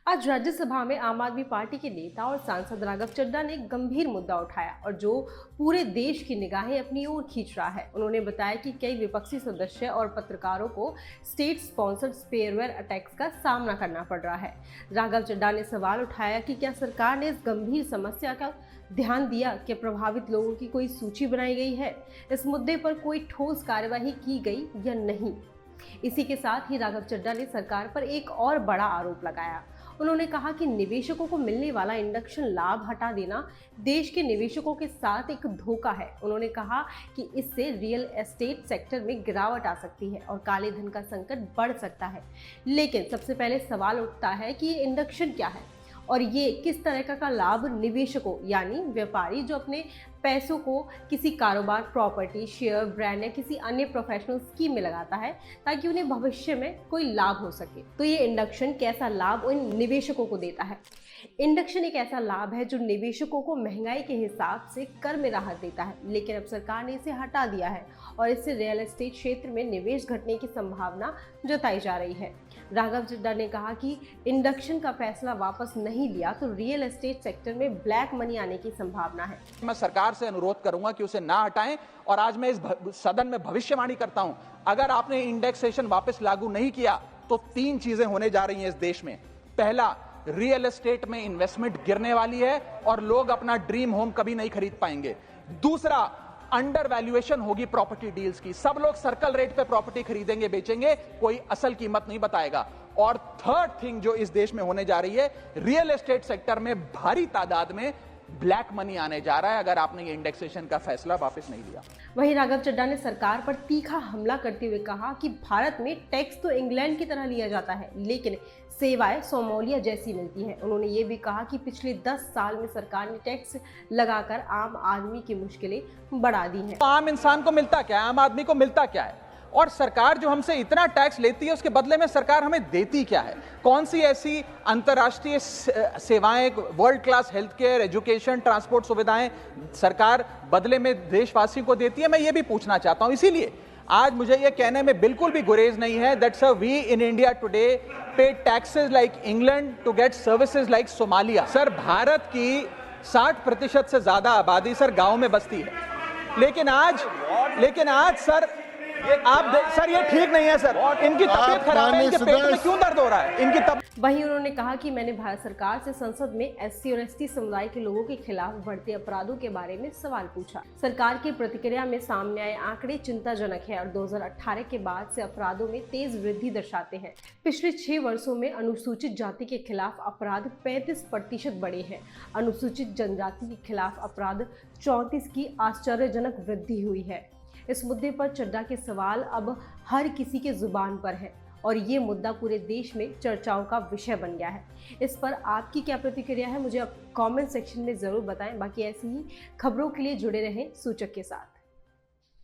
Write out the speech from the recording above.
आज राज्यसभा में आम आदमी पार्टी के नेता और सांसद राघव चड्ढा ने एक गंभीर मुद्दा उठाया और जो पूरे देश की निगाहें अपनी ओर खींच रहा है। उन्होंने बताया कि कई विपक्षी सदस्य और पत्रकारों को स्टेट स्पॉन्सर्ड स्पेयरवेयर अटैक्स का सामना करना पड़ रहा है। राघव चड्ढा ने सवाल उठाया कि क्या सरकार ने इस गंभीर समस्या का ध्यान दिया कि प्रभावित लोगों की कोई सूची बनाई गई है, इस मुद्दे पर कोई ठोस कार्यवाही की गई या नहीं। इसी के साथ ही राघव चड्ढा ने सरकार पर एक और बड़ा आरोप लगाया। उन्होंने कहा कि निवेशकों को मिलने वाला इंडक्शन लाभ हटा देना देश के निवेशकों के साथ एक धोखा है। उन्होंने कहा कि इससे रियल एस्टेट सेक्टर में गिरावट आ सकती है और काले धन का संकट बढ़ सकता है। लेकिन सबसे पहले सवाल उठता है कि ये इंडक्शन क्या है और ये किस तरह का लाभ निवेशकों यानी व्यापारी जो अपने पैसों को किसी कारोबार, प्रॉपर्टी, शेयर, ब्रांड या किसी अन्य प्रोफेशनल स्कीम में लगाता है ताकि उन्हें भविष्य में कोई लाभ हो सके। तो ये इंडक्शन कैसा लाभ उन निवेशकों को देता है? इंडक्शन एक ऐसा लाभ है जो निवेशकों को महंगाई के हिसाब से कर में राहत देता है, लेकिन अब सरकार ने इसे हटा दिया है और इससे रियल एस्टेट क्षेत्र में निवेश घटने की संभावना जताई जा रही है। राघव चड्ढा ने कहा कि इंडक्शन का फैसला वापस नहीं लिया तो रियल एस्टेट सेक्टर में ब्लैक मनी आने की संभावना है। मैं सरकार से अनुरोध करूंगा कि उसे ना हटाएं और आज मैं इस सदन में भविष्यवाणी करता हूं, अगर आपने इंडेक्सेशन वापस लागू नहीं किया तो 3 चीजें होने जा रही हैं इस देश में। पहला, रियल एस्टेट में इन्वेस्टमेंट गिरने वाली है और लोग अपना ड्रीम होम कभी नहीं खरीद पाएंगे। दूसरा, अंडर वैल्यूएशन होगी प्रॉपर्टी डील्स की, सब लोग सर्कल रेट पे प्रॉपर्टी खरीदेंगे बेचेंगे, कोई असल कीमत नहीं बताएगा। और थर्ड थिंग जो इस देश में होने जा रही है, रियल एस्टेट सेक्टर में भारी तादाद में ब्लैक मनी आने जा रहा है अगर आपने ये इंडेक्सेशन का फैसला वापस नहीं लिया। वहीं राघव चड्ढा ने सरकार पर तीखा हमला करते हुए कहा कि भारत में टैक्स तो इंग्लैंड की तरह लिया जाता है लेकिन सेवाएं सोमालिया जैसी मिलती हैं। उन्होंने ये भी कहा कि पिछले 10 साल में सरकार ने टैक्स लगाकर आम आदमी की मुश्किलें बढ़ा दी हैं। तो आम इंसान को मिलता क्या है, आम आदमी को मिलता क्या है? और सरकार जो हमसे इतना टैक्स लेती है उसके बदले में सरकार हमें देती क्या है? कौन सी ऐसी अंतर्राष्ट्रीय सेवाएं, world class health care, education, transport सुविधाएं सरकार बदले में देशवासियों को देती है? मैं ये भी पूछना चाहता हूं। इसीलिए आज मुझे ये कहने में बिल्कुल भी गुरेज नहीं है that sir we in India today pay taxes like England to get services like Somalia. Sir, Bharat की 60% से ज्यादा आबादी सर गांव में बसती है, लेकिन आज सर सर ये ठीक नहीं है सर, इनकी तबीयत खराब है, इनके पेट में क्यों दर्द हो रहा है इनकी वहीं उन्होंने कहा कि मैंने भारत सरकार से संसद में एससी और एसटी समुदाय के लोगों के खिलाफ बढ़ते अपराधों के बारे में सवाल पूछा। सरकार की प्रतिक्रिया में सामने आए आंकड़े चिंताजनक है और 2018 के बाद से अपराधों में तेज वृद्धि दर्शाते हैं। पिछले 6 वर्षों में अनुसूचित जाति के खिलाफ अपराध 35% बढ़े हैं। अनुसूचित जनजाति के खिलाफ अपराध 34 की आश्चर्यजनक वृद्धि हुई है। इस मुद्दे पर चड्ढा के सवाल अब हर किसी के जुबान पर है और ये मुद्दा पूरे देश में चर्चाओं का विषय बन गया है। इस पर आपकी क्या प्रतिक्रिया है, मुझे आप कमेंट सेक्शन में ज़रूर बताएं। बाकी ऐसी ही खबरों के लिए जुड़े रहें सूचक के साथ।